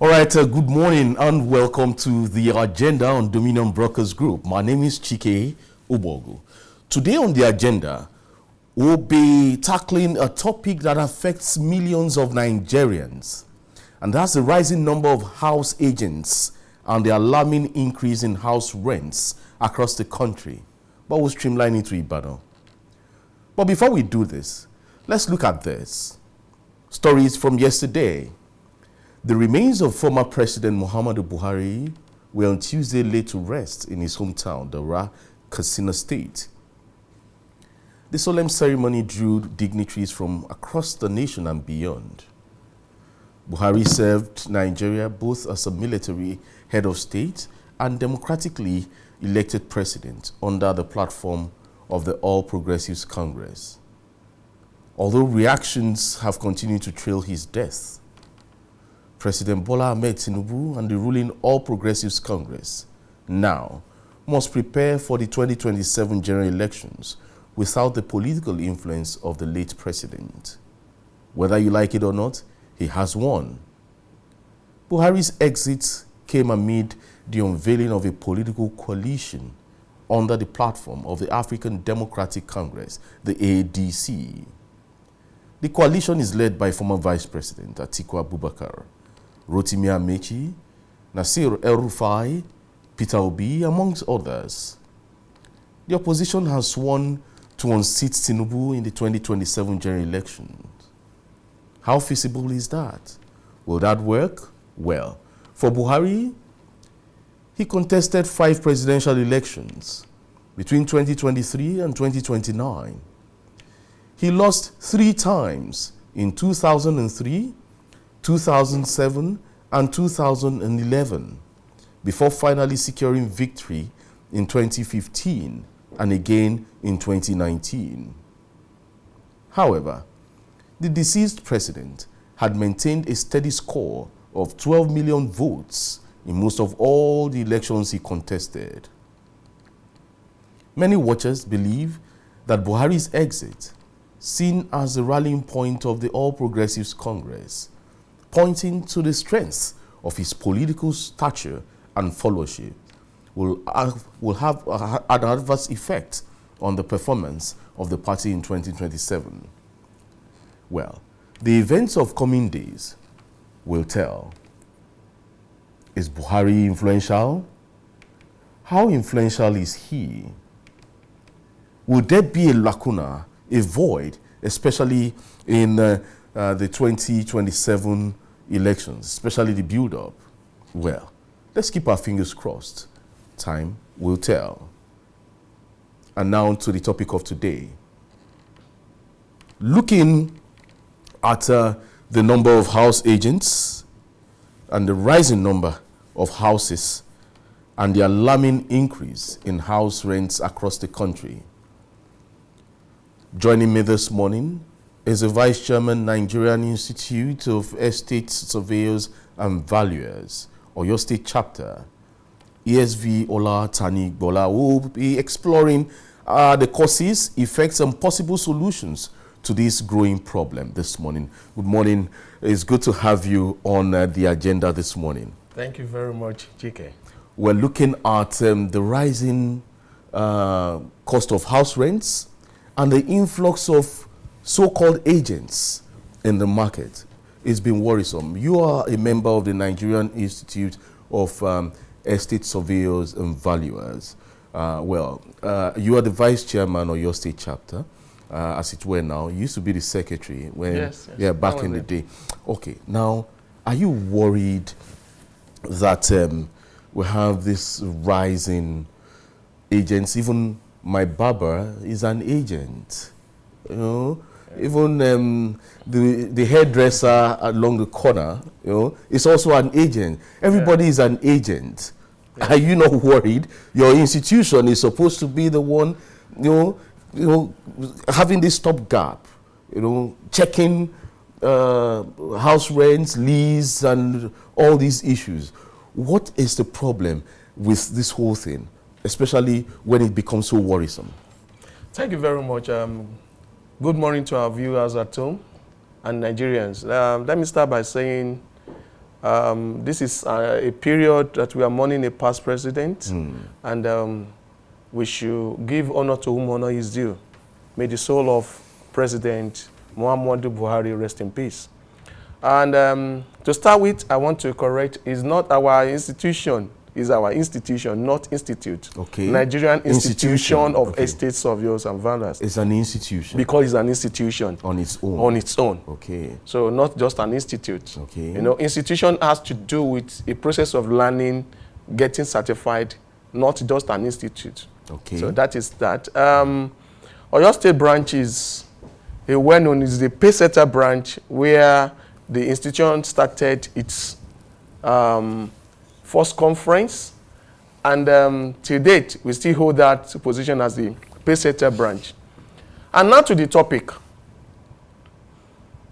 All right, good morning and welcome to the agenda on Dominion Brokers Group. My name is Chike Ubogu. Today on the agenda, we'll be tackling a topic that affects millions of Nigerians, and that's the rising number of house agents and the alarming increase in house rents across the country. But we'll streamline it to Ibadan. But before we do this, let's look at this. Stories from yesterday. The remains of former President Muhammadu Buhari were on Tuesday laid to rest in his hometown, Daura, Katsina State. The solemn ceremony drew dignitaries from across the nation and beyond. Buhari served Nigeria both as a military head of state and democratically elected president under the platform of the All Progressives Congress. Although reactions have continued to trail his death, President Bola Ahmed Tinubu and the ruling All Progressives Congress now must prepare for the 2027 general elections without the political influence of the late president. Whether you like it or not, he has won. Buhari's exit came amid the unveiling of a political coalition under the platform of the African Democratic Congress, the ADC. The coalition is led by former Vice President Atiku Abubakar, Rotimi Amechi, Nasir El-Rufai, Peter Obi, amongst others. The opposition has sworn to unseat Tinubu in the 2027 general elections. How feasible is that? Will that work? Well, for Buhari, he contested 5 presidential elections between 2023 and 2029. He lost 3 times in 2003, 2007 and 2011 before finally securing victory in 2015 and again in 2019. However, the deceased president had maintained a steady score of 12 million votes in most of all the elections he contested. Many watchers believe that Buhari's exit, seen as the rallying point of the All Progressives Congress, pointing to the strength of his political stature and followership, will have an adverse effect on the performance of the party in 2027. Well, the events of coming days will tell. Is Buhari influential? How influential is he? Will there be a lacuna, a void, especially in the 2027 elections, especially the build-up? Well, let's keep our fingers crossed. Time will tell. And now to the topic of today. Looking at the number of house agents and the rising number of houses and the alarming increase in house rents across the country. Joining me this morning is the Vice Chairman, Nigerian Institute of Estate Surveyors and Valuers, or your state chapter, ESV Ola Tani Bola, who will be exploring the causes, effects, and possible solutions to this growing problem this morning. Good morning. It's good to have you on the agenda this morning. Thank you very much, Chike. We're looking at the rising cost of house rents and the influx of so-called agents in the market. It's been worrisome. You are a member of the Nigerian Institute of Estate Surveyors and Valuers. You are the vice chairman of your state chapter, as it were now. You used to be the secretary when, yes. Back in the day. Okay, now, are you worried that we have this rise in agents? Even my barber is an agent, you know. Even the hairdresser along the corner, you know, is also an agent. Everybody is an agent. Yeah. Are you not worried? Your institution is supposed to be the one, you know, having this stopgap, you know, checking house rents, lease, and all these issues. What is the problem with this whole thing, especially when it becomes so worrisome? Thank you very much. Good morning to our viewers at home and Nigerians. Let me start by saying This is a period that we are mourning a past president, and we should give honor to whom honor is due. May the soul of President Muhammadu Buhari rest in peace. And to start with, I want to correct, it's not our institution, it's our institution, not institute. Okay. Nigerian Institution of Estate Surveyors and Valuers. It's an institution. Because it's an institution. On its own. On its own. Okay. So not just an institute. Okay. You know, institution has to do with a process of learning, getting certified, not just an institute. Okay. So that is that. Oyo State branch is a well-known, is the paysetter branch where the institution started its first conference, and till date, we still hold that position as the paysetter branch. And now to the topic.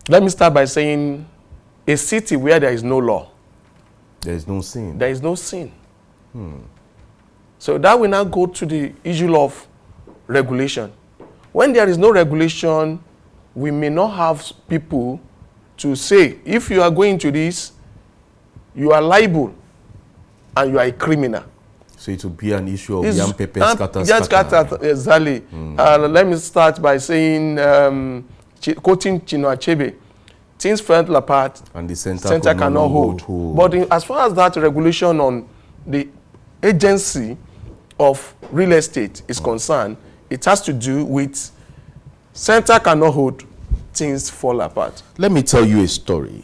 Let me start by saying a city where there is no law. There is no sin. There is no sin. So that will now go to the issue of regulation. When there is no regulation, we may not have people to say, if you are going to this, you are liable and you are a criminal. So it will be an issue of yam pepper scatter. Exactly. Let me start by saying, quoting Chinua Achebe, things fell apart and the center cannot hold. But as far as that regulation on the agency of real estate is concerned, it has to do with center cannot hold, things fall apart. Let me tell you a story.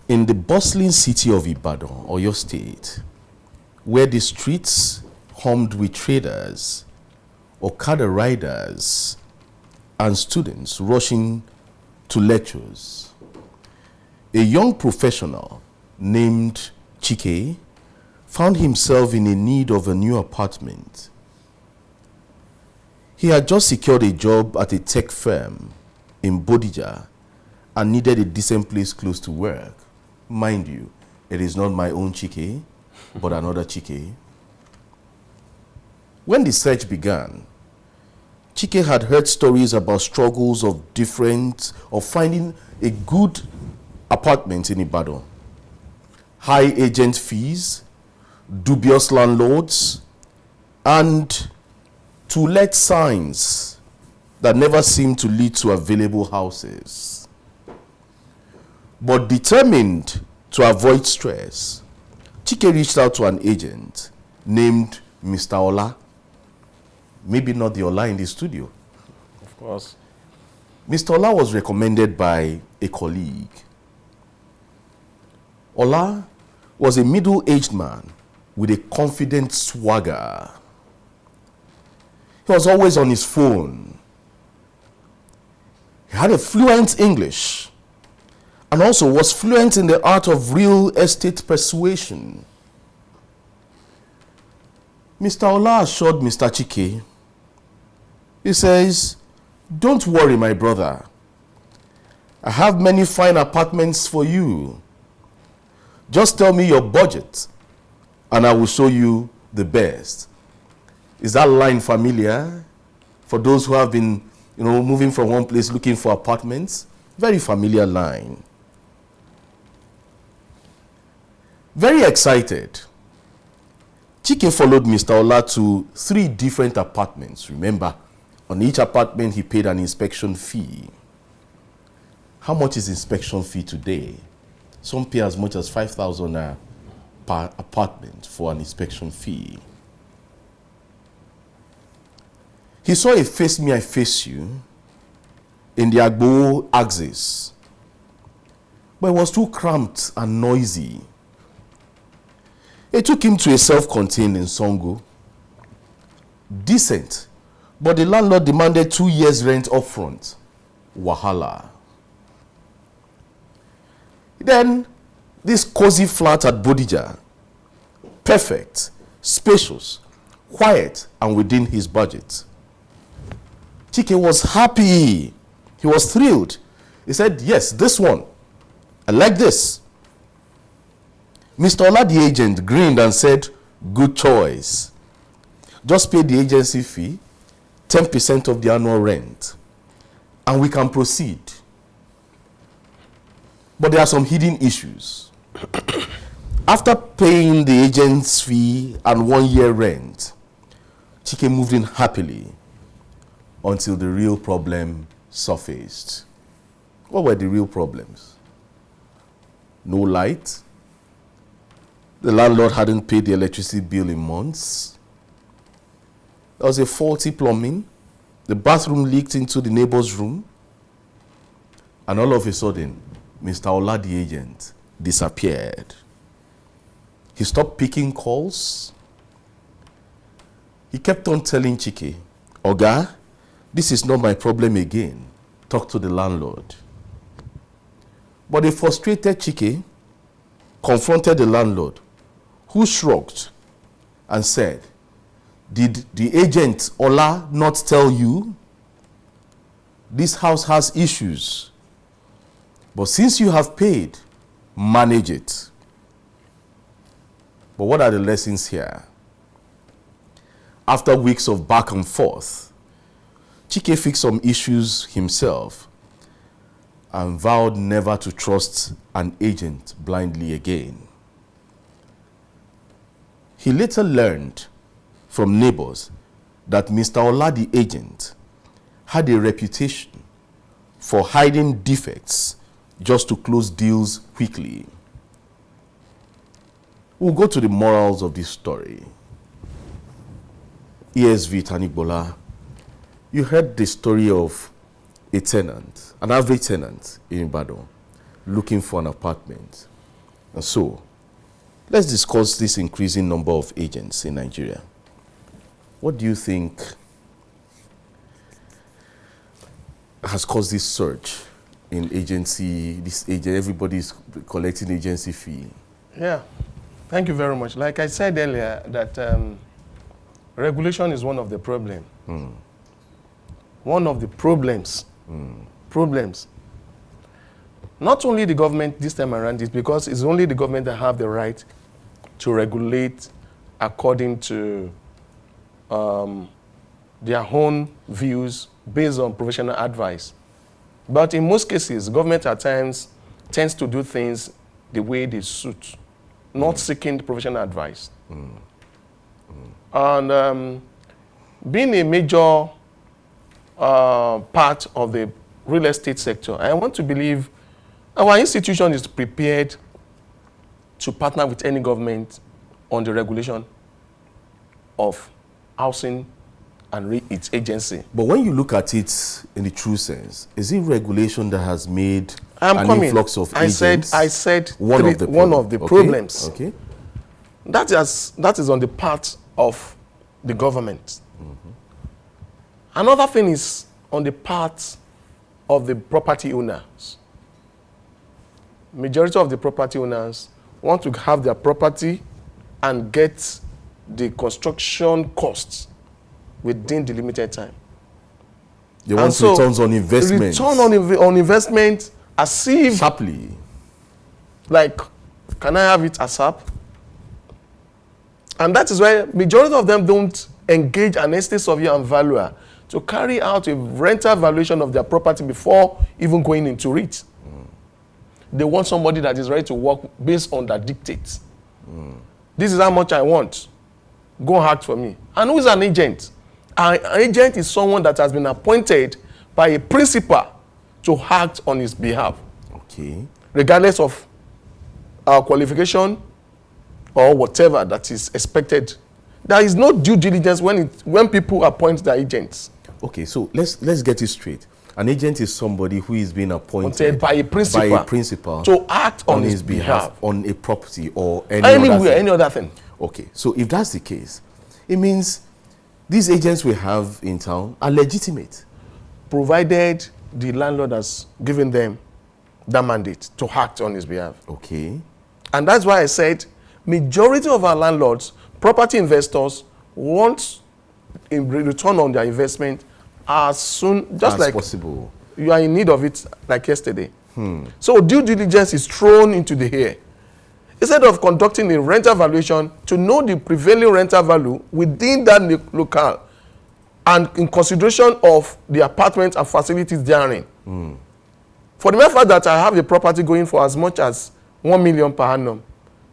In the bustling city of Ibadan, Oyo State, where the streets hummed with traders, Okada riders, and students rushing to lectures, a young professional named Chike found himself in a need of a new apartment. He had just secured a job at a tech firm in Bodija and needed a decent place close to work. Mind you, it is not my own Chike, but another Chike. When the search began, Chike had heard stories about struggles of finding a good apartment in Ibadan. High agent fees, dubious landlords, and to-let signs that never seemed to lead to available houses. But determined to avoid stress, Chike reached out to an agent named Mr. Ola. Maybe not the Ola in the studio. Of course. Mr. Ola was recommended by a colleague. Ola was a middle-aged man with a confident swagger. He was always on his phone. He had a fluent English and also was fluent in the art of real estate persuasion. Mr. Ola assured Mr. Chike, he says, "Don't worry, my brother. I have many fine apartments for you. Just tell me your budget and I will show you the best." Is that line familiar for those who have been, moving from one place looking for apartments? Very familiar line. Very excited, Chike followed Mr. Ola to 3 different apartments. Remember, on each apartment he paid an inspection fee. How much is inspection fee today? Some pay as much as 5,000 per apartment for an inspection fee. He saw a face me, I face you in the Agbo axis, but it was too cramped and noisy. It took him to a self-contained in Songo. Decent, but the landlord demanded 2 years rent upfront. Wahala. Then, this cozy flat at Bodija, perfect, spacious, quiet, and within his budget. Chike was happy. He was thrilled. He said, "Yes, this one. I like this." Mr. Ola, the agent, grinned and said, "Good choice. Just pay the agency fee, 10% of the annual rent, and we can proceed." But there are some hidden issues. After paying the agent's fee and 1 year rent, Chike moved in happily until the real problem surfaced. What were the real problems? No light. The landlord hadn't paid the electricity bill in months. There was a faulty plumbing. The bathroom leaked into the neighbor's room. And all of a sudden, Mr. Ola, the agent, disappeared. He stopped picking calls. He kept on telling Chike, Oga, this is not my problem again. Talk to the landlord. But the frustrated Chike confronted the landlord, who shrugged and said, did the agent Ola not tell you? This house has issues. But since you have paid, manage it. But what are the lessons here? After weeks of back and forth, Chike fixed some issues himself and vowed never to trust an agent blindly again. He later learned from neighbors that Mr. Ola, the agent, had a reputation for hiding defects just to close deals quickly. We'll go to the morals of this story. ESV Tanigbola, you heard the story of a tenant, an average tenant in Ibadan, looking for an apartment. And so, let's discuss this increasing number of agents in Nigeria. What do you think has caused this surge in agency, everybody's collecting agency fee? Yeah, thank you very much. Like I said earlier, that regulation is one of the problems. One of the problems. Problems. Not only the government this time around, is because it's only the government that have the right to regulate according to their own views based on professional advice. But in most cases, government at times tends to do things the way they suit, not seeking professional advice. And being a major part of the real estate sector, I want to believe our institution is prepared to partner with any government on the regulation of housing and its agency. But when you look at it in the true sense, is it regulation that has made an influx of agents? I said one of the problems. Okay. That is on the part of the government. Another thing is on the part of the property owners. Majority of the property owners want to have their property and get the construction costs within the limited time. They want returns on investment. Return on investment as if... Sharply. Like, can I have it ASAP? And that is why majority of them don't engage an estate surveyor and valuer to carry out a rental valuation of their property before even going into it. They want somebody that is ready to work based on their dictates. This is how much I want. Go act for me. And who is an agent? An agent is someone that has been appointed by a principal to act on his behalf. Okay. Regardless of our qualification or whatever that is expected. There is no due diligence when people appoint their agents. Okay, so let's get it straight. An agent is somebody who is being appointed by a principal to act on his behalf on a property or any other thing. Okay, so if that's the case, it means these agents we have in town are legitimate, provided the landlord has given them that mandate to act on his behalf. Okay. And that's why I said majority of our landlords, property investors, want in return on their investment as soon as possible. You are in need of it like yesterday. So due diligence is thrown into the air. Instead of conducting a rental valuation to know the prevailing rental value within that locale and in consideration of the apartments and facilities therein. For the mere fact that I have a property going for as much as 1 million per annum,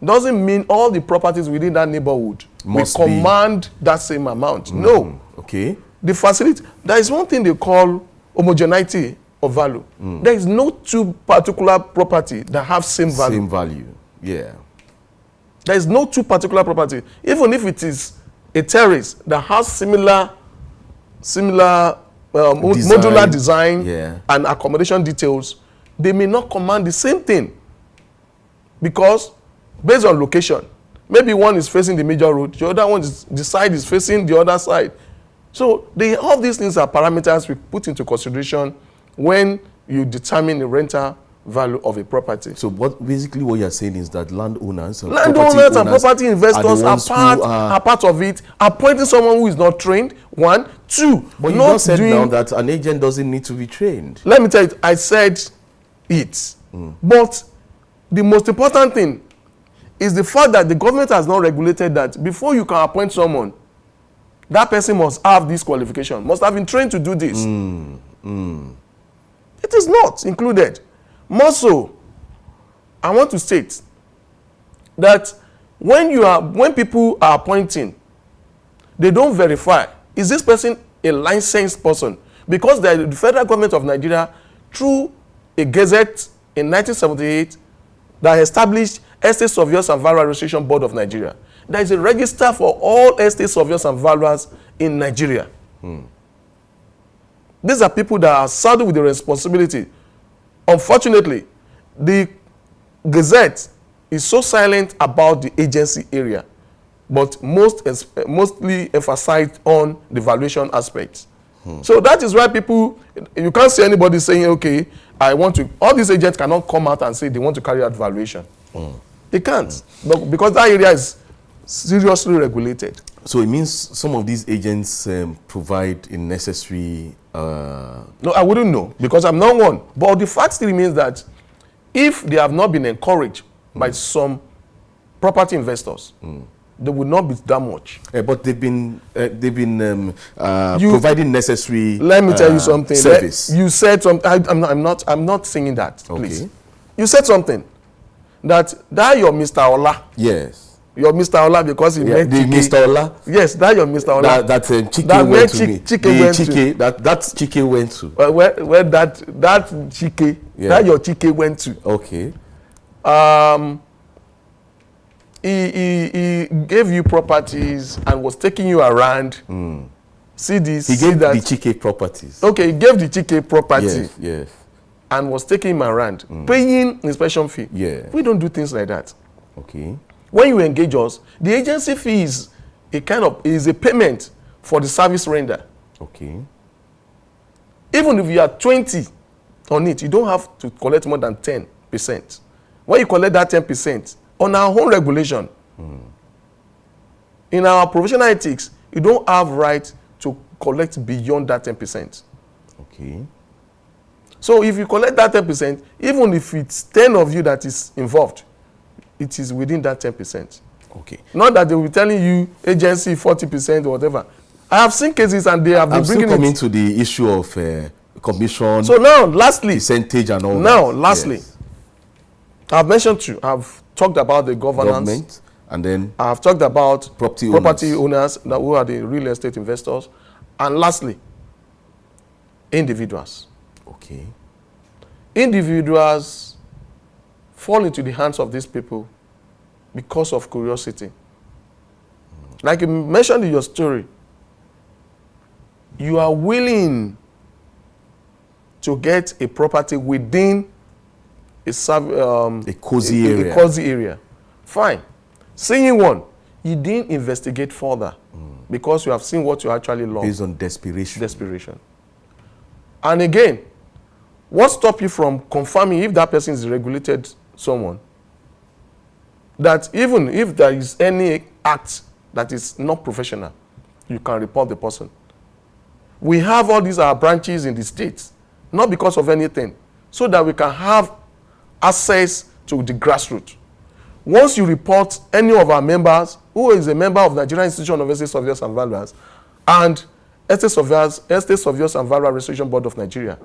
doesn't mean all the properties within that neighborhood will command that same amount. No. Okay. The facility, there is one thing they call homogeneity of value. There is no two particular property that have same value. Same value, yeah. There is no two particular property. Even if it is a terrace that has similar modular design and accommodation details, they may not command the same thing. Because based on location, maybe one is facing the major road, the other one is, the side is facing the other side. So all these things are parameters we put into consideration when you determine the rental value of a property. So basically what you're saying is that landowners and property investors are part of it. Appointing someone who is not trained, one. Two, but you not said now that an agent doesn't need to be trained. Let me tell you, I said it. But the most important thing is the fact that the government has not regulated that before you can appoint someone, that person must have this qualification, must have been trained to do this. It is not included. More so, I want to state that when people are appointing, they don't verify, is this person a licensed person? Because the federal government of Nigeria, through a gazette in 1978, that established Estate Surveyors and Valuers Registration Board of Nigeria. There is a register for all estate surveyors and valuers in Nigeria. These are people that are saddled with the responsibility. Unfortunately, the Gazette is so silent about the agency area, but mostly emphasized on the valuation aspects. So that is why you can't see anybody saying, okay, all these agents cannot come out and say they want to carry out valuation. They can't, because that area is seriously regulated. So it means some of these agents provide a necessary... No, I wouldn't know, because I'm not one. But the fact still remains that if they have not been encouraged by some property investors, they would not be that much. But they've been providing necessary. Let me tell you something. Service. You said something. I'm not saying that. Please. Okay. You said something that your Mr. Ola. Yes. Your Mr. Ola because he met the Chike. Mr. Ola. Yes, that your Mr. Ola. That Chike went to me. That Chike went to. Where that Chike, that your Chike went to. Okay. He gave you properties and was taking you around. See this. He gave the Chike properties. Okay, he gave the Chike property. Yes. And was taking him around, paying inspection fee. Yeah. We don't do things like that. Okay. When you engage us, the agency fee is a payment for the service render. Okay. Even if you are 20 on it, you don't have to collect more than 10%. When you collect that 10%, on our own regulation, in our professional ethics, you don't have right to collect beyond that 10%. Okay. So if you collect that 10%, even if it's 10 of you that is involved, it is within that 10%. Okay. Not that they will be telling you agency 40% or whatever. I have seen cases and they have been bringing it. I'm still coming to the issue of commission. So now, lastly, percentage and all now, that. lastly, Yes. I've mentioned you. I've talked about the government, and then I've talked about property owners who are the real estate investors, and lastly, individuals. Okay. Individuals fall into the hands of these people because of curiosity. Like you mentioned in your story, you are willing to get a property within a cozy area. Fine. Seeing one, you didn't investigate further because you have seen what you actually love. Based on desperation. Desperation. And again, what stops you from confirming if that person is regulated someone? That even if there is any act that is not professional, you can report the person. We have all these branches in the states, not because of anything, so that we can have access to the grassroots. Once you report any of our members, who is a member of Nigerian Institution of Estate Surveyors and Valuers, and Estate Surveyors and Valuers Registration Board of Nigeria,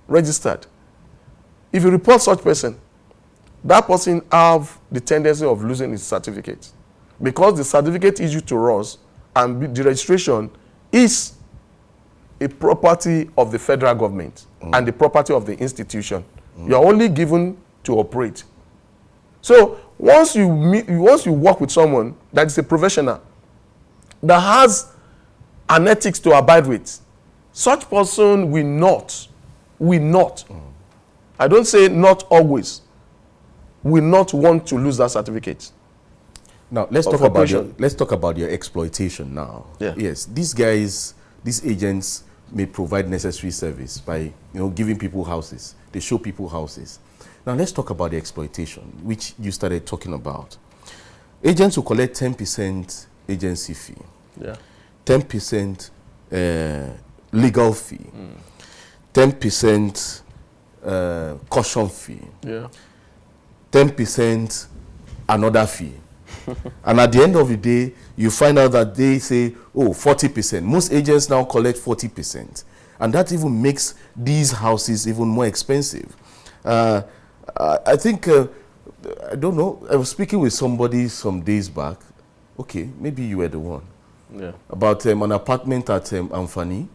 registered. If you report such person, that person have the tendency of losing his certificate, because the certificate issued to us and the registration is a property of the federal government and the property of the institution. You're only given to operate. So once you work with someone that is a professional that has an ethics to abide with, such person will not, I don't say not always, will not want to lose that certificate. Now let's talk about your exploitation now. Yeah. Yes, these guys, these agents may provide necessary service by giving people houses. They show people houses. Now let's talk about the exploitation, which you started talking about. Agents will collect 10% agency fee, 10% legal fee, 10% caution fee, 10% another fee. And at the end of the day, you find out that they say, 40%. Most agents now collect 40%. And that even makes these houses even more expensive. I think, I don't know, I was speaking with somebody some days back. Okay, maybe you were the one. Yeah. About an apartment at Amfani.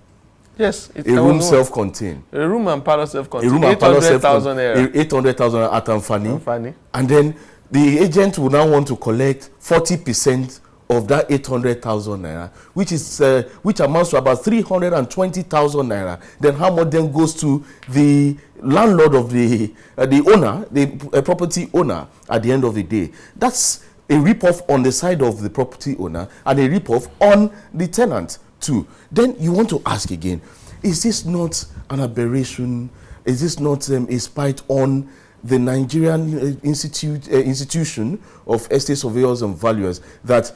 Yes. A room self-contained. A room and parlor self-contained. A room and parlor 800,000 naira. 800,000 at Amfani. And then the agent will now want to collect 40% of that 800,000 naira, which amounts to about 320,000 naira. Then how much then goes to the landlord of the owner, the property owner at the end of the day? That's a rip-off on the side of the property owner and a rip-off on the tenant too. Then you want to ask again, is this not an aberration? Is this not a spite on the Nigerian institution of estate surveyors and valuers, that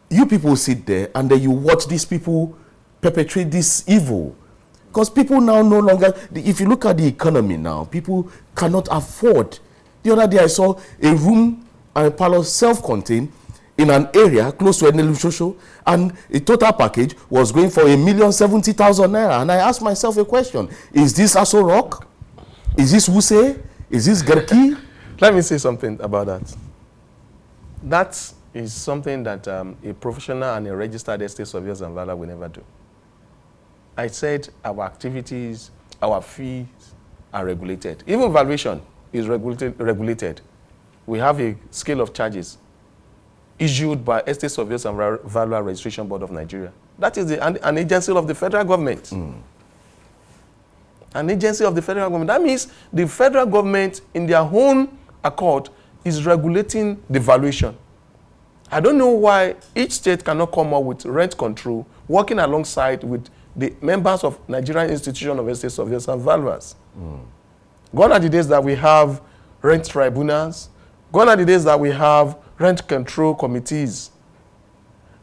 you people sit there and then you watch these people perpetrate this evil? Because people now no longer, if you look at the economy now, people cannot afford. The other day I saw a room and a parlor self-contained in an area close to Enelu, and a total package was going for 1,070,000 naira. And I asked myself a question: is this Aso Rock? Is this Wuse? Is this Garki? Let me say something about that. That is something that a professional and a registered estate surveyors and valuer will never do. I said our activities, our fees are regulated. Even valuation is regulated. We have a scale of charges issued by Estate Surveyors and Valuer Registration Board of Nigeria. That is an agency of the federal government. An agency of the federal government. That means the federal government, in their own accord, is regulating the valuation. I don't know why each state cannot come up with rent control, working alongside with the members of Nigerian Institution of Estate Surveyors and Valuers. Gone are the days that we have rent tribunals. Gone are the days that we have rent control committees.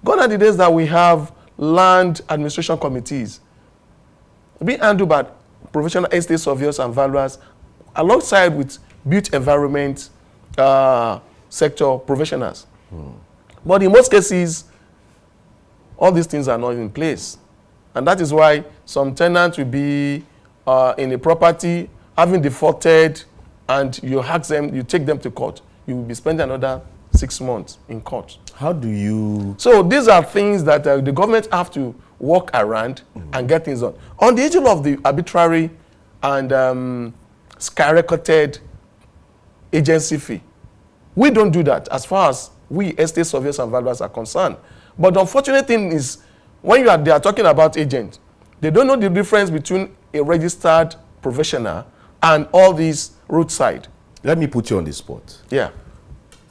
Gone are the days that we have land administration committees being handled by professional estate surveyors and valuers alongside with built environment sector professionals. But in most cases, all these things are not in place. And that is why some tenants will be in a property having defaulted, and you ask them, you take them to court. You will be spending another 6 months in court. How do you? So these are things that the government have to work around and get things done. On the issue of the arbitrary and skyrocketed agency fee, we don't do that as far as we estate surveyors and valuers are concerned. But the unfortunate thing is, when they are talking about agents, they don't know the difference between a registered professional and all these roadside. Let me put you on the spot. Yeah.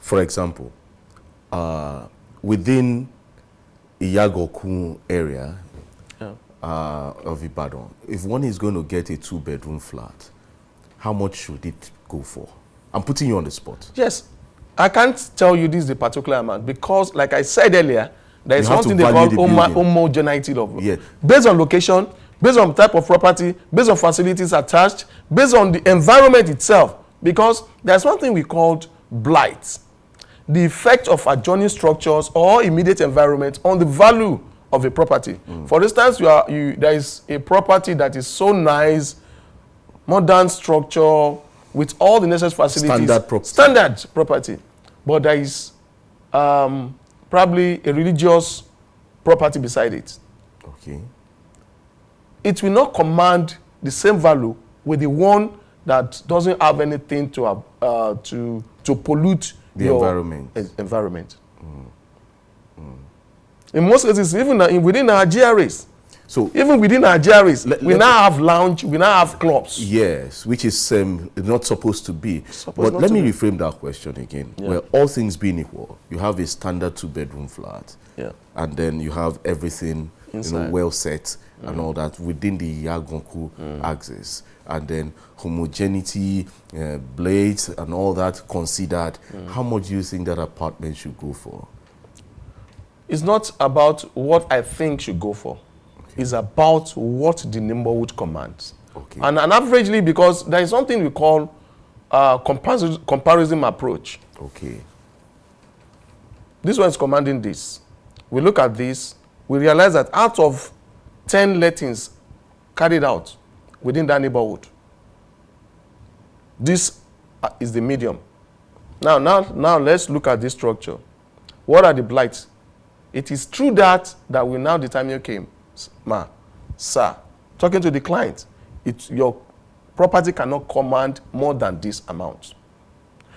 For example, within Iyagoku area of Ibadan, if one is going to get a 2-bedroom flat, how much should it go for? I'm putting you on the spot. Yes. I can't tell you this is the particular amount because, like I said earlier, there is something they call homogeneity level. Yeah. Based on location, based on type of property, based on facilities attached, based on the environment itself. Because there's one thing we called blight. The effect of adjoining structures or immediate environment on the value of a property. For instance, there is a property that is so nice, modern structure, with all the necessary facilities. Standard property. But there is probably a religious property beside it. Okay. It will not command the same value with the one that doesn't have anything to pollute the environment. In most cases, even within our GRAs, so even within our GRAs, we now have lounge, we now have clubs. Yes, which is not supposed to be. But let me reframe that question again. Yeah. Well, all things being equal, you have a standard 2-bedroom flat, and then you have everything well set and all that within the Yagonku axis, and then homogeneity, blades, and all that considered. How much do you think that apartment should go for? It's not about what I think should go for. Okay. It's about what the neighborhood commands. Okay. And averagely, because there is something we call comparison approach. Okay. This one is commanding this. We look at this, we realize that out of 10 lettings carried out within that neighborhood, this is the medium. Now let's look at this structure. What are the blights? It is through that we now determine, okay, sir, talking to the client, your property cannot command more than this amount.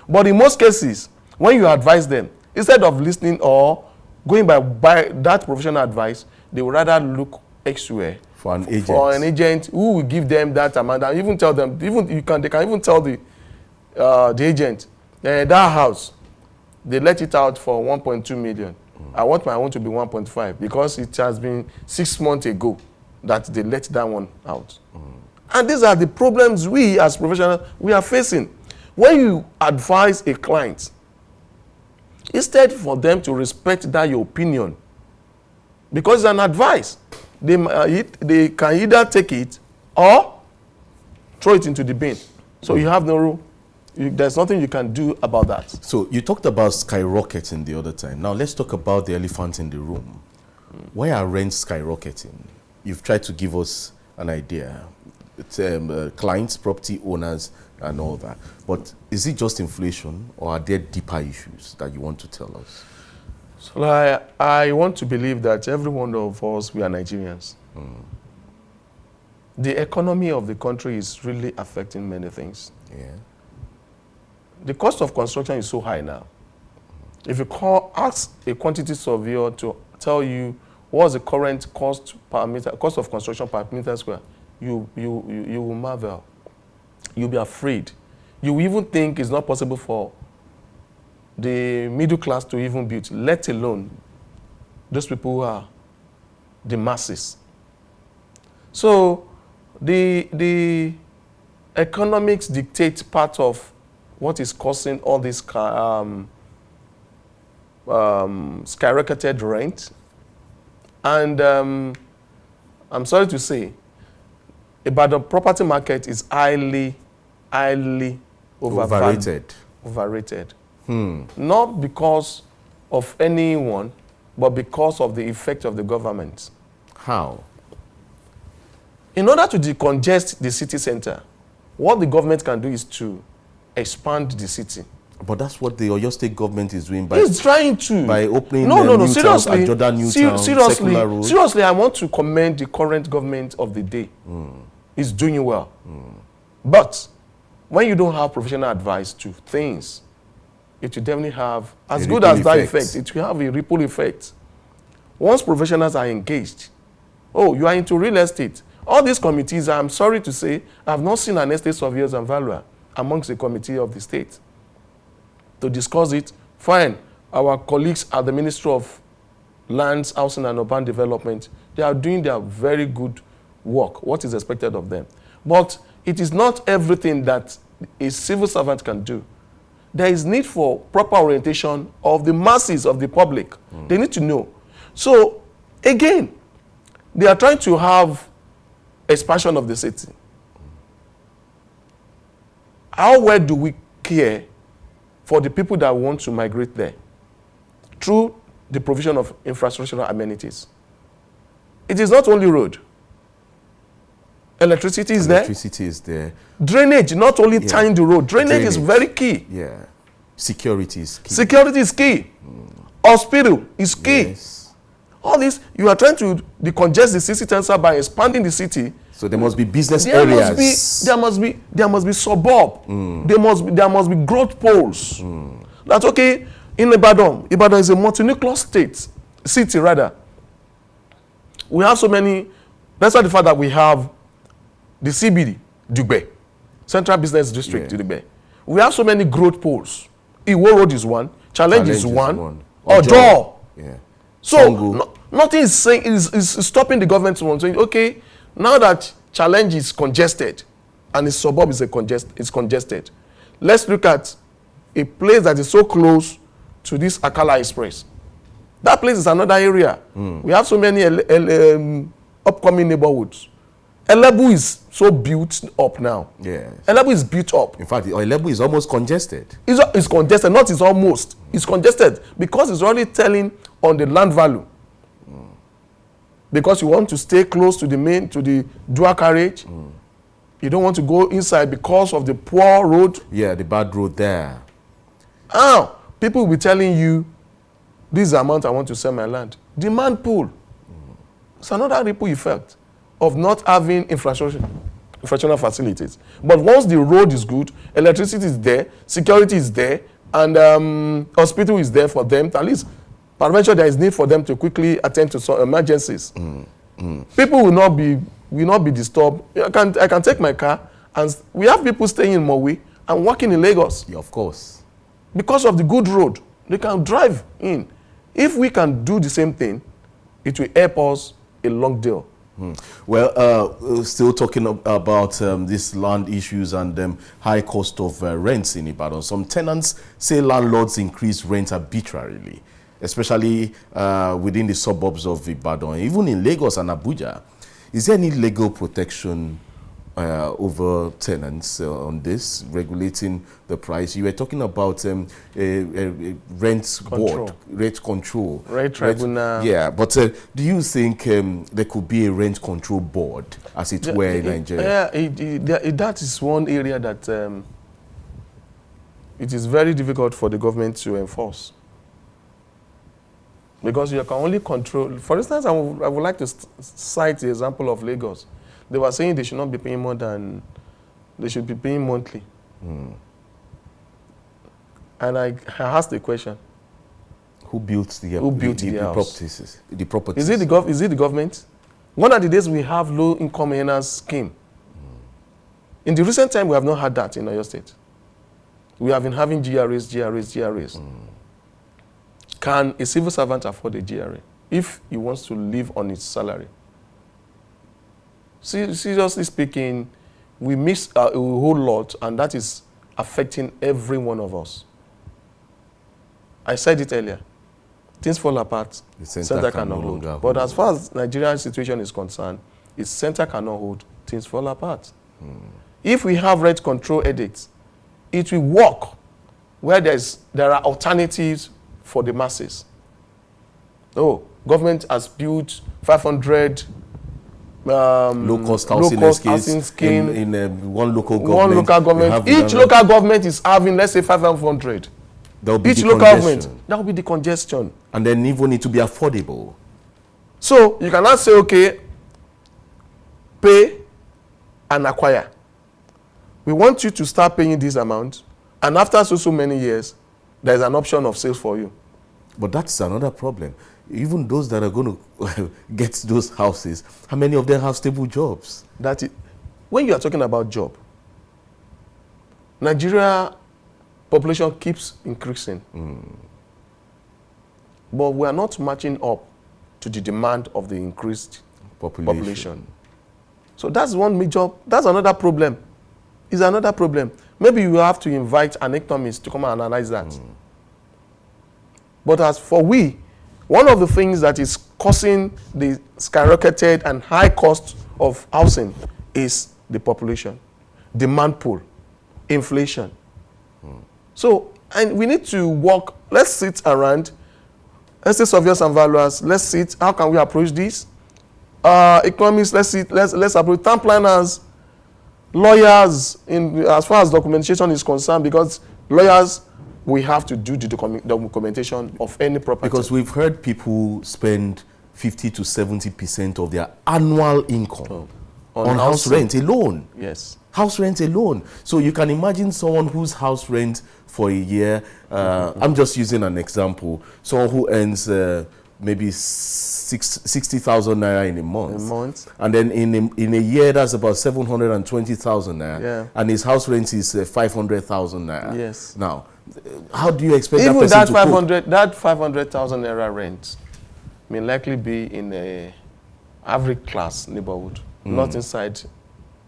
But in most cases, when you advise them, instead of listening or going by that professional advice, they would rather look elsewhere for an agent who will give them that amount, and even tell them, they can even tell the agent, that house, they let it out for 1.2 million. I want my own to be 1.5 because it has been 6 months ago that they let that one out. And these are the problems we as professionals, we are facing. When you advise a client, instead for them to respect that your opinion, because it's an advice, they can either take it or throw it into the bin. So you have no rule. There's nothing you can do about that. So you talked about skyrocketing the other time. Now let's talk about the elephant in the room. Why are rents skyrocketing? You've tried to give us an idea. It's, clients, property owners, and all that. But is it just inflation, or are there deeper issues that you want to tell us? So I want to believe that every one of us, we are Nigerians. The economy of the country is really affecting many things. Yeah. The cost of construction is so high now. If you ask a quantity surveyor to tell you what's the current cost of construction per meter square, you will marvel. You'll be afraid. You even think it's not possible for the middle class to even build, let alone those people who are the masses. So the economics dictate part of what is causing all this skyrocketed rent. And I'm sorry to say, Ibadan property market is highly overrated. Not because of anyone, but because of the effect of the government. How? In order to decongest the city center, what the government can do is to expand the city. But that's what the Oyo State government is doing it's trying to. By opening seriously, Jordan New Town, Secular Road. Seriously, I want to commend the current government of the day. It's doing well. But when you don't have professional advice to things, it will definitely have, as good as that effect, it will have a ripple effect. Once professionals are engaged, you are into real estate. All these committees, I'm sorry to say, I have not seen an estate surveyors and valuer amongst the committee of the state to discuss it. Fine, our colleagues at the Ministry of Lands, Housing and Urban Development, they are doing their very good work, what is expected of them. But it is not everything that a civil servant can do. There is need for proper orientation of the masses of the public. They need to know. So, again, they are trying to have expansion of the city. How well do we care for the people that want to migrate there? Through the provision of infrastructural amenities. It is not only road. Electricity is Electricity is there. Drainage, not only tying the road. Drainage is very key. Yeah. Security is key. Security is key. Hospital is key. Yes. All this, you are trying to decongest the city center by expanding the city. So there must be business areas. There must be suburb. There must be growth poles. That's okay. In Ibadan is a multi-nuclear city rather. We have so many. That's why the fact that we have the CBD, Dugbe, Central Business District, Dugbe. We have so many growth poles. Iwo Road is one. Challenge is one. Ojo. Yeah. So nothing is saying is stopping the government from saying, okay, now that Challenge is congested and its suburb is congested, let's look at a place that is so close to this Akala Express. That place is another area. We have so many upcoming neighborhoods. Elebu is so built up now. Yes. Elebu is built up. In fact, Elebu is almost congested. It's congested, not it's almost. It's congested because it's already telling on the land value. Because you want to stay close to the dual carriage. You don't want to go inside because of the poor road. Yeah, the bad road there. People will be telling you, this is the amount I want to sell my land. Demand pool. It's another ripple effect of not having infrastructural facilities. But once the road is good, electricity is there, security is there, and hospital is there for them, at least peradventure there is need for them to quickly attend to some emergencies. People will not be disturbed. I can take my car, and we have people staying in Mowi and working in Lagos. Yeah, of course. Because of the good road, they can drive in. If we can do the same thing, it will help us a long deal. Well, still talking about these land issues and high cost of rents in Ibadan. Some tenants say landlords increase rent arbitrarily, especially within the suburbs of Ibadan, even in Lagos and Abuja. Is there any legal protection over tenants on this, regulating the price? You were talking about rent board, rent control. Rent tribunal. Yeah, but do you think there could be a rent control board, as it were in Nigeria? Yeah, that is one area that it is very difficult for the government to enforce. Because you can only control, for instance, I would like to cite the example of Lagos. They were saying they should not be paying more than, they should be paying monthly. And I asked the question. Who built the properties? The properties. Is it the government? One of the days we have low income earners scheme. In the recent time, we have not had that in Oyo State. We have been having GRAs. Can a civil servant afford a GRA if he wants to live on his salary? Seriously speaking, we miss a whole lot, and that is affecting every one of us. I said it earlier. Things fall apart, the center cannot hold. But as far as Nigeria's situation is concerned, its center cannot hold, things fall apart. If we have rent control edicts, it will work where there are alternatives for the masses. Government has built 500 low-cost housing scheme in one local government. Each local government is having, let's say, 500. Each local government, that will be the congestion. And then even need to be affordable. So you cannot say, okay, pay and acquire. We want you to start paying this amount, and after so many years, there is an option of sales for you. But that's another problem. Even those that are going to get those houses, how many of them have stable jobs? When you are talking about job, Nigeria population keeps increasing. But we are not matching up to the demand of the increased population. So that's another problem. It's another problem. Maybe you have to invite an economist to come and analyze that. But as for one of the things that is causing the skyrocketed and high cost of housing is the population, demand pool, inflation. So, and we need to work, let's sit around, let's say surveyors and valuers, let's sit, how can we approach this? economists, let's approach town planners, lawyers, as far as documentation is concerned, because lawyers, we have to do the documentation of any property. Because we've heard people spend 50 to 70% of their annual income on house rent alone. Yes. House rent alone. So you can imagine someone whose house rent for a year, I'm just using an example, someone who earns maybe 60,000 naira in a month. And then in a year, that's about 720,000 naira. Yeah. And his house rent is 500,000 naira. Yes. Now, how do you expect even that person to cope? That 500,000 naira rent may likely be in a average class neighborhood, not inside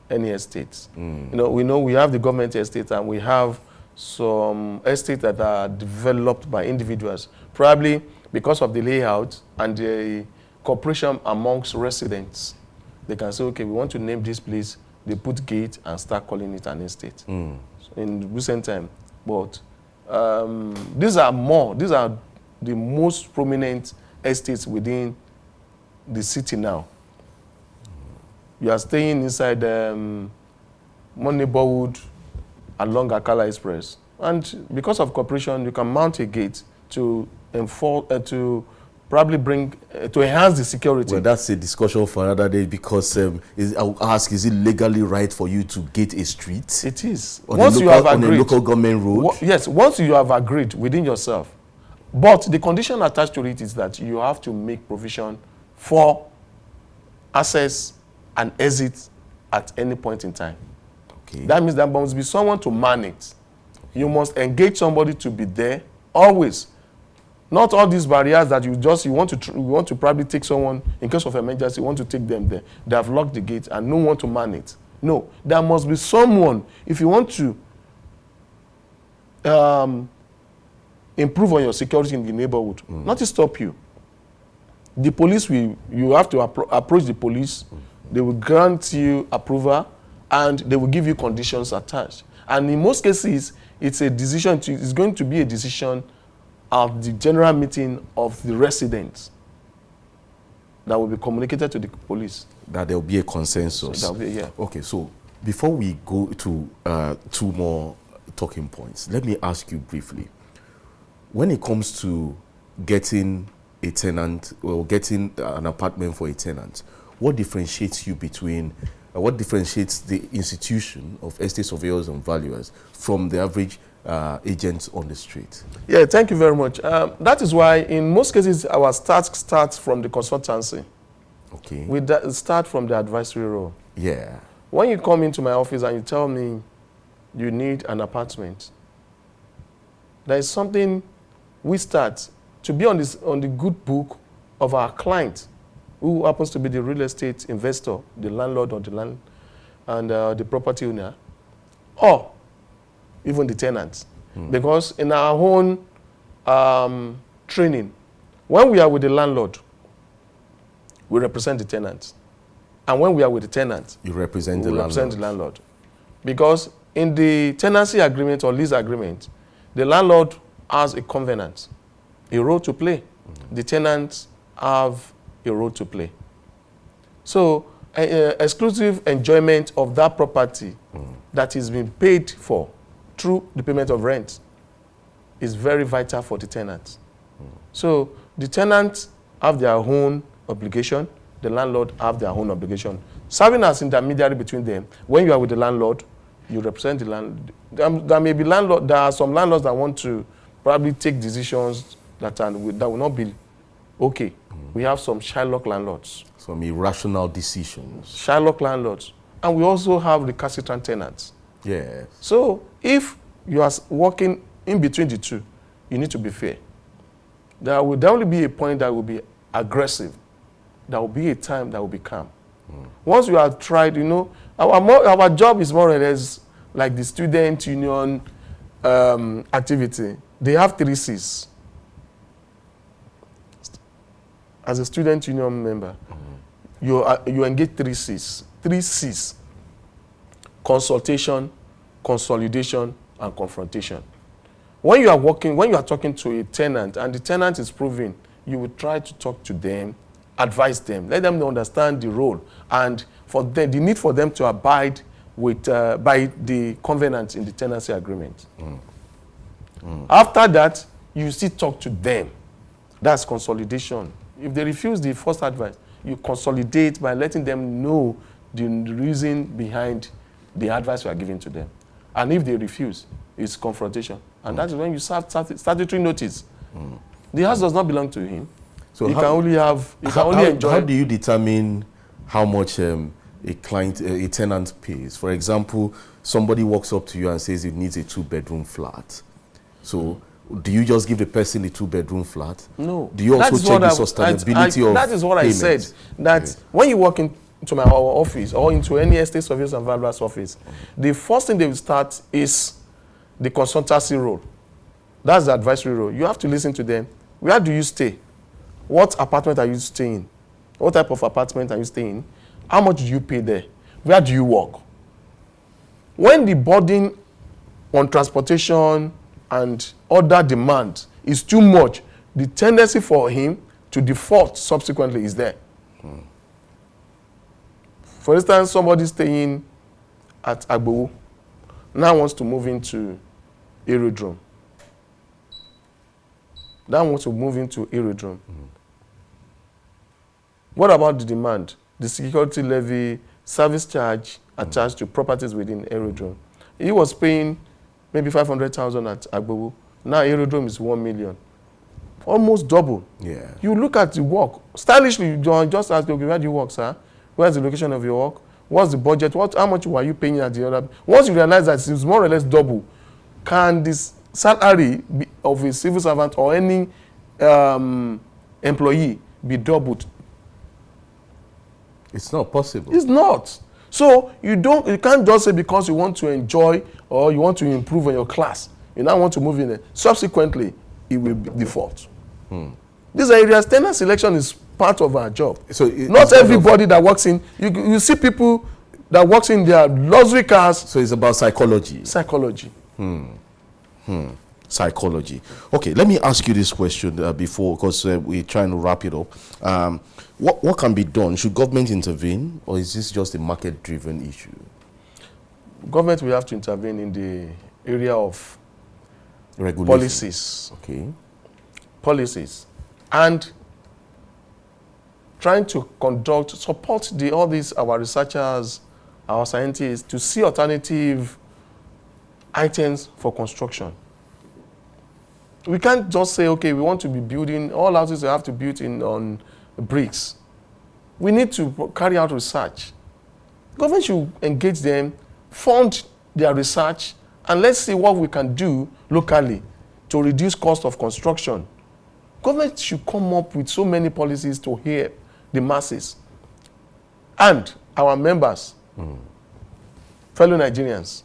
any estates. We know we have the government estate and we have some estates that are developed by individuals, probably because of the layout and the cooperation amongst residents. They can say, okay, we want to name this place. They put gate and start calling it an estate. So in recent time, but these are the most prominent estates within the city now. You are staying inside one neighborhood along Akala Express, and because of cooperation, you can mount a gate to enforce, to probably bring to enhance the security. Well, that's a discussion for another day, because I'll ask, is it legally right for you to gate a street? It is. Once you have agreed on a local government road. Yes, once you have agreed within yourself, but the condition attached to it is that you have to make provision for access and exit at any point in time. Okay. That means there must be someone to man it. You must engage somebody to be there always. Not all these barriers that you want to probably take someone in case of emergency, you want to take them there. They have locked the gate and no one to man it. No, there must be someone. If you want to improve on your security in the neighborhood, not to stop you. The police you have to approach the police. They will grant you approval and they will give you conditions attached. And in most cases, it's going to be a decision of the general meeting of the residents that will be communicated to the police. That there will be a consensus. So yeah. Okay, so before we go to 2 more talking points, let me ask you briefly. When it comes to getting a tenant or getting an apartment for a tenant, what differentiates you between, what differentiates the institution of estate surveyors and valuers from the average agents on the street? Yeah, thank you very much. That is why in most cases our starts from the consultancy. Okay. We start from the advisory role. Yeah. When you come into my office and you tell me you need an apartment, there is something we start to be on the good book of our client, who happens to be the real estate investor, the landlord or the land, and the property owner, or even the tenants. Because in our own training, when we are with the landlord, we represent the tenants. And when we are with the tenant, you represent the landlord. Because in the tenancy agreement or lease agreement, the landlord has a covenant, a role to play. The tenants have a role to play. So exclusive enjoyment of that property that is being paid for through the payment of rent is very vital for the tenants. So the tenants have their own obligation, the landlord have their own obligation. Serving as intermediary between them, when you are with the landlord, you represent the landlord. There are some landlords that want to probably take decisions that will not be okay. We have some Shylock landlords. Some irrational decisions. Shylock landlords. And we also have recalcitrant tenants. Yes. So if you are working in between the two, you need to be fair. There will definitely be a point that will be aggressive. There will be a time that will be calm. Once you have tried, our job is more or less like the student union activity. They have 3 C's. As a student union member, you engage 3 C's. 3 C's. Consultation, consolidation, and confrontation. When you are talking to a tenant and the tenant is proving, you will try to talk to them advise them. Let them understand the role and for them, the need for them to abide with by the covenant in the tenancy agreement. After that, you still talk to them. That's consolidation. If they refuse the first advice, you consolidate by letting them know the reason behind the advice you are giving to them. And if they refuse, it's confrontation. And that is when you serve statutory notice. The house does not belong to him. So you can only enjoy. How do you determine how much a tenant pays? For example, somebody walks up to you and says it needs a 2-bedroom flat. So do you just give the person a 2-bedroom flat? No. Do you also check the sustainability of that is what payments? I said. That when you walk into my office or into any estate surveyors and valuers office, the first thing they will start is the consultancy role. That's the advisory role. You have to listen to them. Where do you stay? What apartment are you staying? What type of apartment are you staying? How much do you pay there? Where do you work? When the burden on transportation and other demand is too much, the tendency for him to default subsequently is there. For instance, somebody staying at Agbowo now wants to move into Aerodrome. What about the demand? The security levy, service charge attached to properties within Aerodrome. He was paying maybe 500,000 at Agbowo. Now Aerodrome is 1 million. Almost double. Yeah. You look at the work. Stylishly, you just ask, okay, where do you work, sir? Where's the location of your work? What's the budget? How much were you paying at the other? Once you realize that it's more or less double, can this salary of a civil servant or any employee be doubled? It's not possible. It's not. So you can't just say because you want to enjoy or you want to improve on your class, you now want to move in there. Subsequently, it will be default. These areas, tenant selection is part of our job. So not everybody that works in, you see people that works in their luxury cars. So it's about psychology. Psychology. Psychology. Okay, let me ask you this question before, because we're trying to wrap it up. What can be done? Should government intervene, or is this just a market-driven issue? Government will have to intervene in the area of Regulation. Policies. Okay. Policies. And trying to support all these, our researchers, our scientists, to see alternative items for construction. We can't just say, okay, we want to be building, all houses have to build on bricks. We need to carry out research. Government should engage them, fund their research, and let's see what we can do locally to reduce cost of construction. Government should come up with so many policies to help the masses. And our members, fellow Nigerians,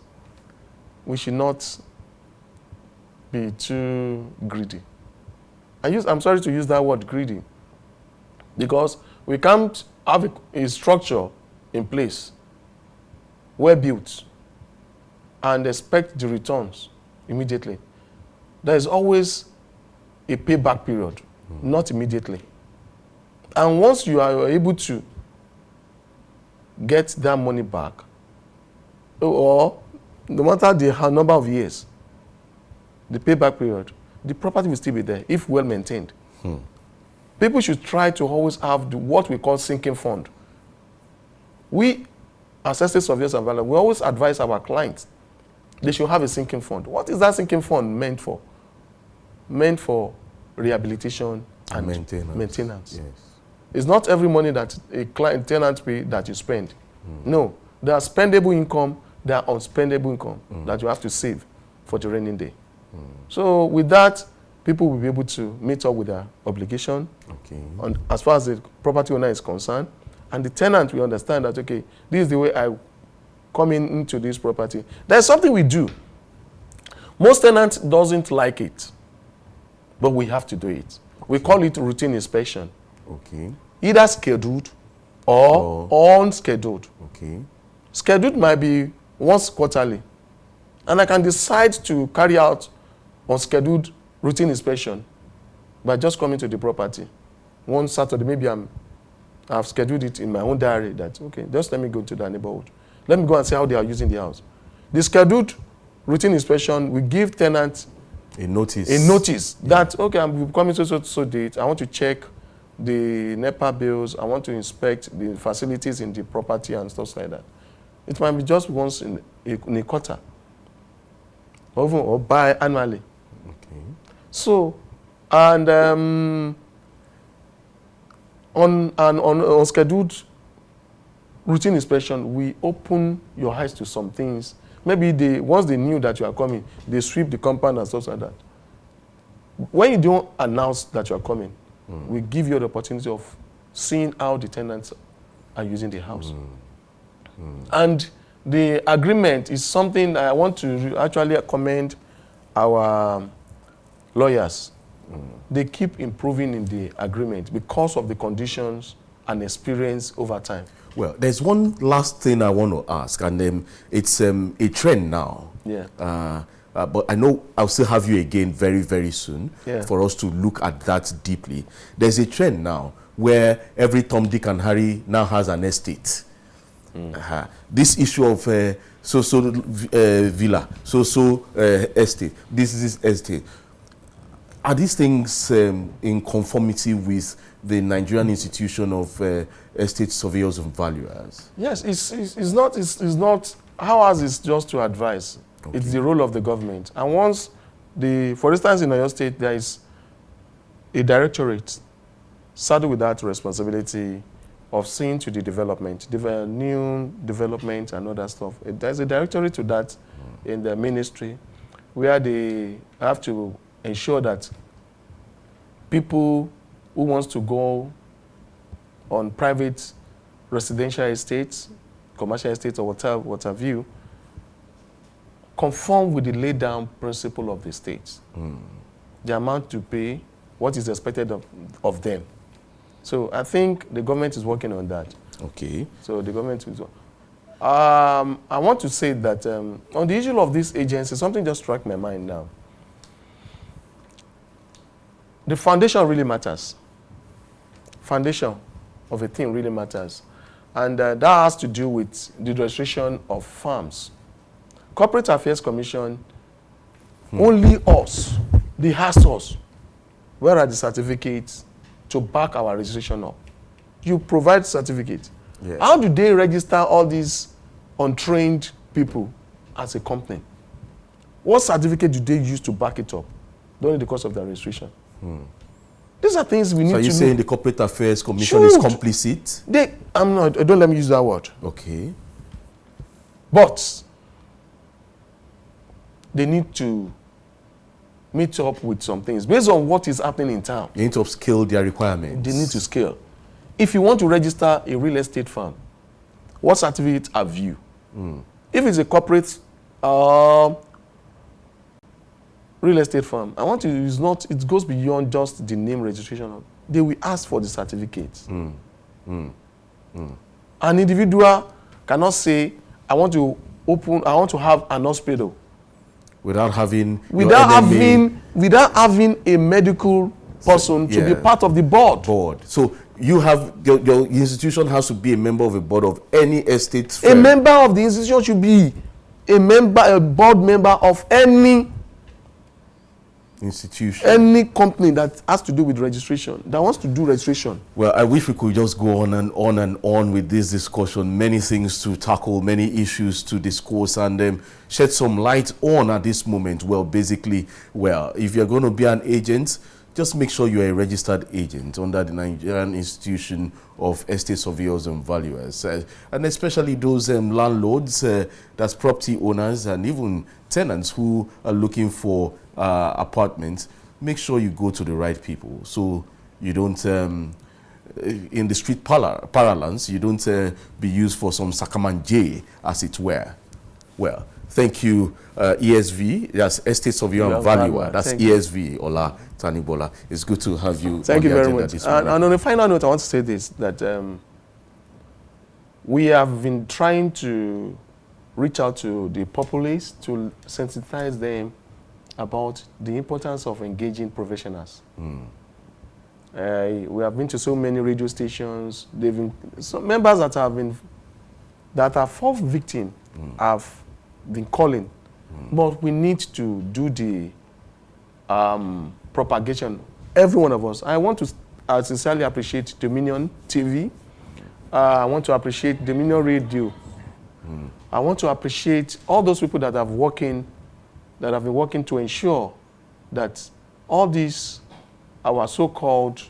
we should not be too greedy. I'm sorry to use that word, greedy, because we can't have a structure in place, well built, and expect the returns immediately. There is always a payback period, not immediately. And once you are able to get that money back, or no matter the number of years, the payback period, the property will still be there if well maintained. People should try to always have what we call sinking fund. We, as estate surveyors and valuers, we always advise our clients they should have a sinking fund. What is that sinking fund meant for? Meant for rehabilitation and maintenance. Yes. It's not every money that a tenant pay that you spend. No, there are spendable income, there are unspendable income that you have to save for the rainy day. So with that, people will be able to meet up with their obligation. Okay. As far as the property owner is concerned, and the tenant will understand that, okay, this is the way I come into this property. There's something we do. Most tenants doesn't like it, but we have to do it. We call it routine inspection. Okay. Either scheduled or unscheduled. Okay. Scheduled might be once quarterly, and I can decide to carry out unscheduled routine inspection by just coming to the property one Saturday. Maybe I'm I've scheduled it in my own diary that, okay, just let me go to the neighborhood. Let me go and see how they are using the house. The scheduled routine inspection will give tenants a notice. That, okay, I'm coming so date. I want to check the NEPA bills. I want to inspect the facilities in the property and stuff like that. It might be just once in a quarter, or biannually. Okay. So, and on scheduled routine inspection, we open your eyes to some things. Maybe once they knew that you are coming, they sweep the compound and stuff like that. When you don't announce that you are coming, we give you the opportunity of seeing how the tenants are using the house. And the agreement is something I want to actually commend our lawyers. They keep improving in the agreement because of the conditions and experience over time. Well, there's one last thing I want to ask, and it's a trend now. Yeah. But I know I'll still have you again very, very soon for us to look at that deeply. There's a trend now where every Tom, Dick, and Harry now has an estate. This issue of villa, estate, this is estate. Are these things in conformity with the Nigerian institution of estate surveyors and valuers? Yes, it's not. Ours is just to advise. Okay. It's the role of the government. And once for instance, in Oyo State, there is a directorate saddled with that responsibility of seeing to the development, new development and other stuff. There's a directorate to that in the ministry where they have to ensure that people who wants to go on private residential estates, commercial estates, or whatever view, conform with the laid down principle of the state. The amount to pay, what is expected of them. So I think the government is working on that. Okay. So the government is. I want to say that on the issue of this agency, something just struck my mind now. The foundation really matters. Foundation of a thing really matters. And that has to do with the registration of farms. Corporate Affairs Commission, only us, they asked us, where are the certificates to back our registration up? You provide certificate. Yes. How do they register all these untrained people as a company? What certificate do they use to back it up during the course of their registration? These are things we need to know. So you're saying the Corporate Affairs Commission is complicit? Don't let me use that word. Okay. But they need to meet up with some things based on what is happening in town. They need to upscale their requirements. They need to scale. If you want to register a real estate firm, what certificate have you? If it's a corporate real estate firm, it goes beyond just the name registration. They will ask for the certificates. An individual cannot say, I want to have an hospital. Without having a medical person to be part of the board. So you have your institution has to be a member of a board of any estate firm. A member of the institution should be a board member of any institution, any company that has to do with registration, that wants to do registration. Well, I wish we could just go on and on and on with this discussion. Many things to tackle, many issues to discuss, and shed some light on at this moment. Well, basically, if you're going to be an agent, just make sure you're a registered agent under the Nigerian Institution of Estate Surveyors and Valuers, and especially those landlords, that's property owners, and even tenants who are looking for apartments. Make sure you go to the right people, so you don't, in the street parlance, you don't be used for some Sakaman as it were. Well, thank you, ESV. That's Estate Surveyor and Valuer. That's ESV, Ola Tanibola. It's good to have you. Thank you very much. And on a final note, I want to say this, that we have been trying to reach out to the populace to sensitize them about the importance of engaging professionals. We have been to so many radio stations. Some members that are fourth victim have been calling, but we need to do the propagation. Every one of us. I want to sincerely appreciate Dominion TV. I want to appreciate Dominion Radio. I want to appreciate all those people that have been working to ensure that all these our so-called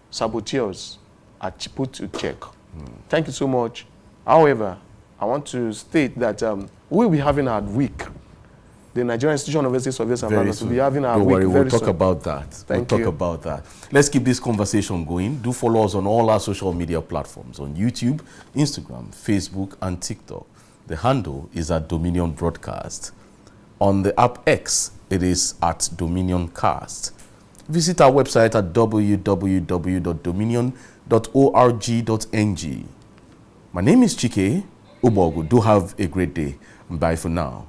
saboteurs are put to check. Thank you so much. However, I want to state that we'll be having our week. The Nigerian Institution of Estate Surveyors and Valuers will be having our Don't week worry, very we'll talk soon. about that. Thank we'll you. talk about that. Let's keep this conversation going. Do follow us on all our social media platforms on YouTube, Instagram, Facebook, and TikTok. The handle is at Dominion Broadcast. On the app X, it is at Dominion Cast. Visit our website at www.dominion.org.ng. My name is Chike Ubogu. Do have a great day. Bye for now.